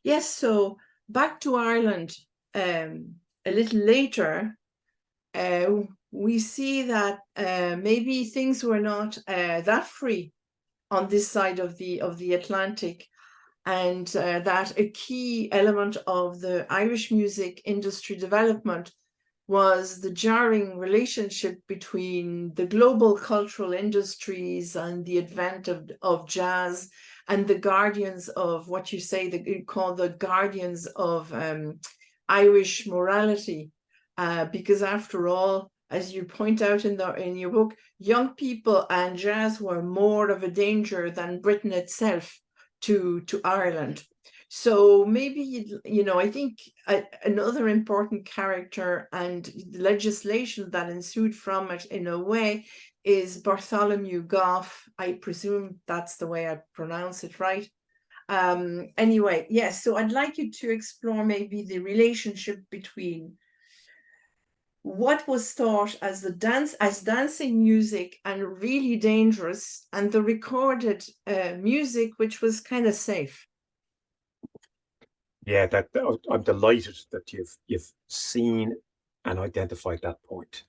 Yes, so back to Ireland a little later, we see that maybe things were not that free on this side of the Atlantic, and that a key element of the Irish music industry development was the jarring relationship between the global cultural industries and the advent of jazz and the guardians of what you say that you call the guardians of Irish morality, because after all, as you point out in your book, young people and jazz were more of a danger than Britain itself to Ireland. So maybe, I think another important character and the legislation that ensued from it in a way is Bartholomew Goff. I presume that's the way I pronounce it, right? Anyway, yes, so I'd like you to explore maybe the relationship between what was thought as dancing music and really dangerous, and the recorded music, which was kind of safe. Yeah, I'm delighted that you've seen and identified that point.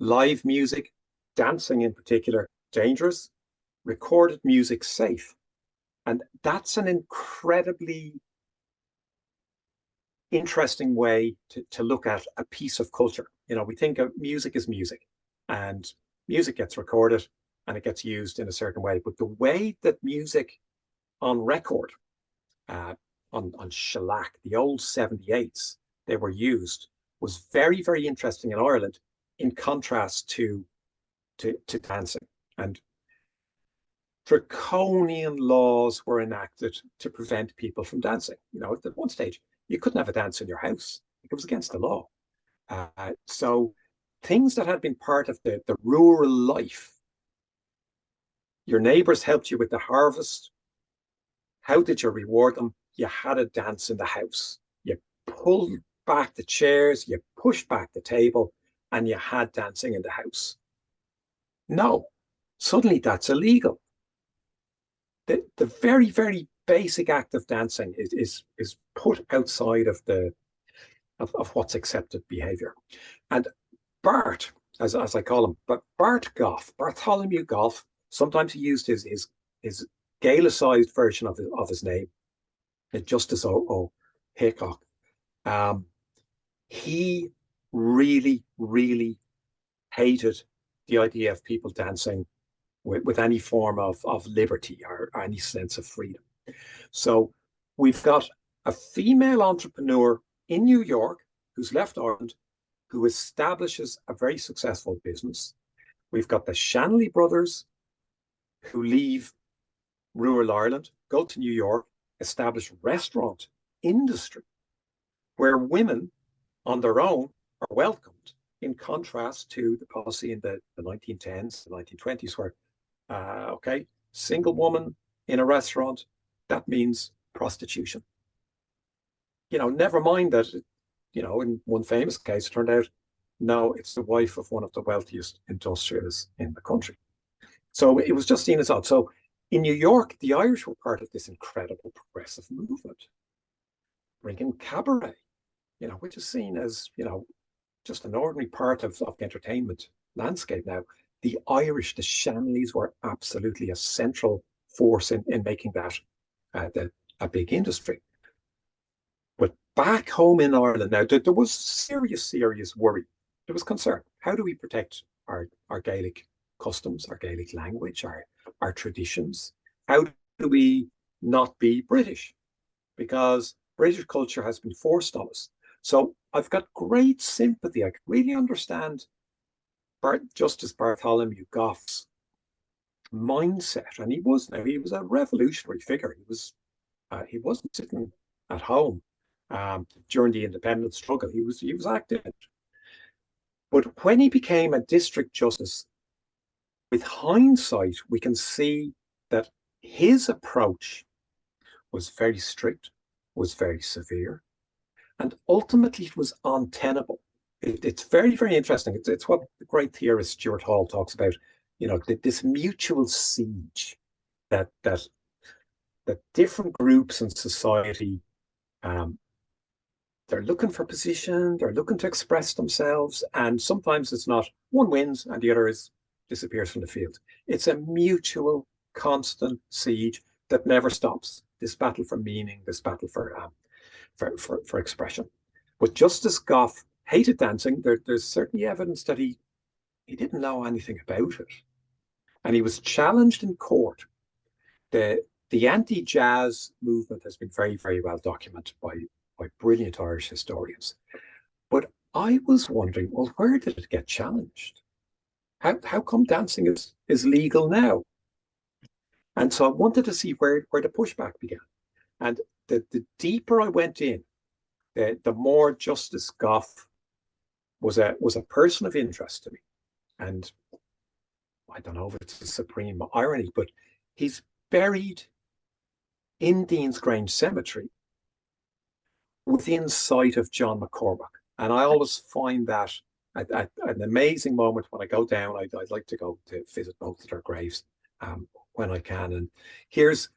Live music, dancing in particular, dangerous. Recorded music, safe. And that's an incredibly interesting way to look at a piece of culture. We think of music as music, and music gets recorded and it gets used in a certain way. But the way that music on record, on shellac, the old 78s, they were used, was very, very interesting in Ireland, in contrast to dancing. And draconian laws were enacted to prevent people from dancing. At one stage, you couldn't have a dance in your house. It was against the law. So things that had been part of the rural life, your neighbors helped you with the harvest. How did you reward them? You had a dance in the house. You pulled back the chairs, you pushed back the table, and you had dancing in the house. No, suddenly that's illegal. The very, very basic act of dancing is put outside of what's accepted behavior. And Bart, as I call him, but Bartholomew Goff, sometimes he used his Gaelicized version of his name, Justice O. Haycock. He really, really hated the idea of people dancing with any form of liberty or any sense of freedom. So we've got a female entrepreneur in New York who's left Ireland, who establishes a very successful business. We've got the Shanley brothers who leave rural Ireland, go to New York, establish restaurant industry, where women on their own are welcomed, in contrast to the policy in the 1910s, the 1920s, where, single woman in a restaurant, that means prostitution. Never mind that, in one famous case, it turned out, no, it's the wife of one of the wealthiest industrialists in the country. So it was just seen as odd. So in New York, the Irish were part of this incredible progressive movement, bringing cabaret, which is seen as, just an ordinary part of the entertainment landscape now. The Irish, the Shanleys, were absolutely a central force in making that a big industry. But back home in Ireland now, there was serious worry. There was concern. How do we protect our Gaelic customs, our Gaelic language, our traditions? How do we not be British? Because British culture has been forced on us. So I've got great sympathy. I can really understand Justice Bartholomew Goff's mindset, and he was a revolutionary figure. He wasn't sitting at home during the independence struggle. He was active. But when he became a district justice, with hindsight, we can see that his approach was very strict, was very severe, and ultimately it was untenable. It's very, very interesting. It's what the great theorist Stuart Hall talks about, this mutual siege that different groups in society Um, they're looking for position, they're looking to express themselves, and sometimes it's not one wins and the other disappears from the field. It's a mutual, constant siege that never stops. This battle for meaning, this battle for expression. But just as Goff hated dancing, there's certainly evidence that he didn't know anything about it. And he was challenged in court. The anti-jazz movement has been very, very well documented by brilliant Irish historians. But I was wondering, well, where did it get challenged? How come dancing is legal now? And so I wanted to see where the pushback began. And the deeper I went in, the more Justice Goff was a person of interest to me. And I don't know if it's a supreme irony, but he's buried in Dean's Grange Cemetery within sight of John McCormack. And I always find that an amazing moment when I go down. I'd like to go to visit both of their graves when I can. And here's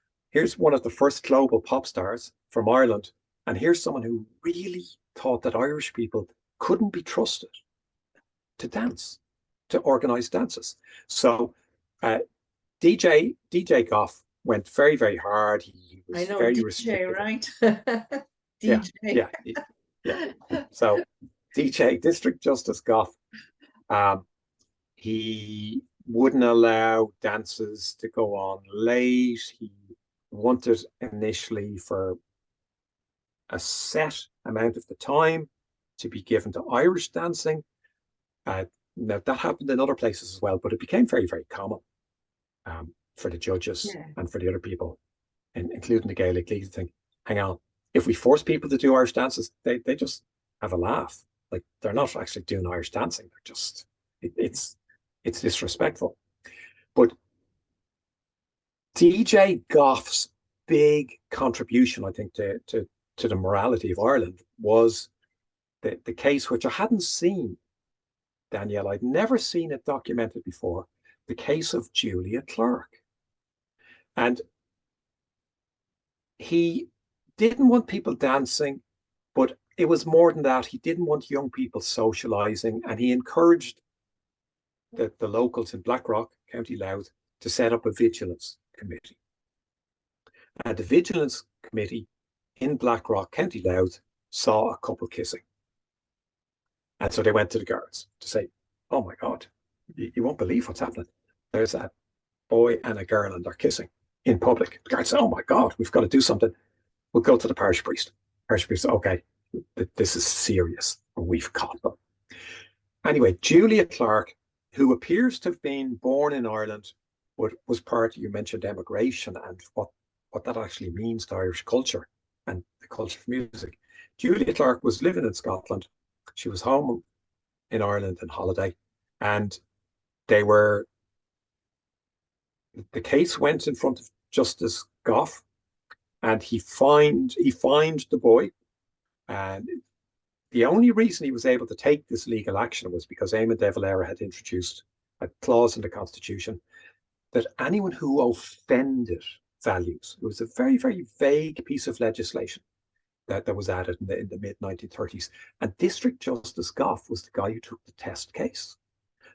one of the first global pop stars from Ireland. And here's someone who really thought that Irish people couldn't be trusted to dance, to organize dances. So DJ Goff went very, very hard. He was very DJ, restricted. right? DJ. Yeah. So DJ, District Justice Goff, he wouldn't allow dances to go on late. He wanted initially for a set amount of the time to be given to Irish dancing. Now, that happened in other places as well, but it became very, very common for the judges and for the other people, including the Gaelic League, to think, hang on, if we force people to do Irish dances, they just have a laugh. Like, they're not actually doing Irish dancing. They're just, it's disrespectful. But DJ Goff's big contribution, I think, to the morality of Ireland was the case, which I hadn't seen, Danielle. I'd never seen it documented before, the case of Julia Clark. And he didn't want people dancing, but it was more than that. He didn't want young people socializing, and he encouraged the locals in Blackrock, County Louth, to set up a vigilance committee. And the vigilance committee in Blackrock, County Louth, saw a couple kissing. And so they went to the guards to say, oh my God, you won't believe what's happening. There's a boy and a girl and they're kissing in public. The guards say, oh my God, we've got to do something. We'll go to the parish priest. Parish priest said, okay, this is serious. We've caught them. Anyway, Julia Clark, who appears to have been born in Ireland, but was part, you mentioned emigration and what that actually means to Irish culture and the culture of music. Julia Clark was living in Scotland. She was home in Ireland on holiday, and the case went in front of Justice Goff, and he fined the boy. And the only reason he was able to take this legal action was because Eamon de Valera had introduced a clause in the Constitution that anyone who offended values, it was a very, very vague piece of legislation that was added in the mid-1930s. And District Justice Goff was the guy who took the test case.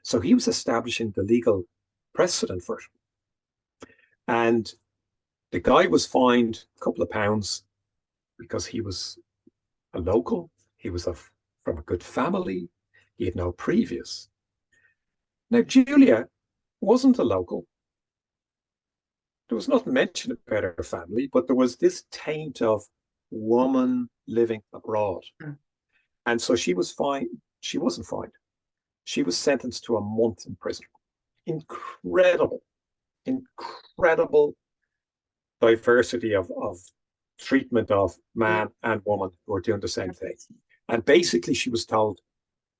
So he was establishing the legal precedent for it. And the guy was fined a couple of pounds because he was a local. He was from a good family. He had no previous. Now, Julia wasn't a local. There was nothing mentioned about her family, but there was this taint of woman living abroad. And so she was fined. She wasn't fined. She was sentenced to a month in prison. Incredible diversity of treatment of man and woman who are doing the same thing. And basically she was told,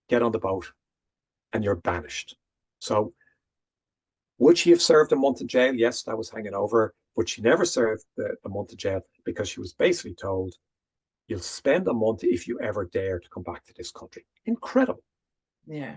get on the boat and you're banished. So would she have served a month in jail? Yes, that was hanging over her, but she never served the month in jail because she was basically told, you'll spend a month if you ever dare to come back to this country. Incredible. Yeah.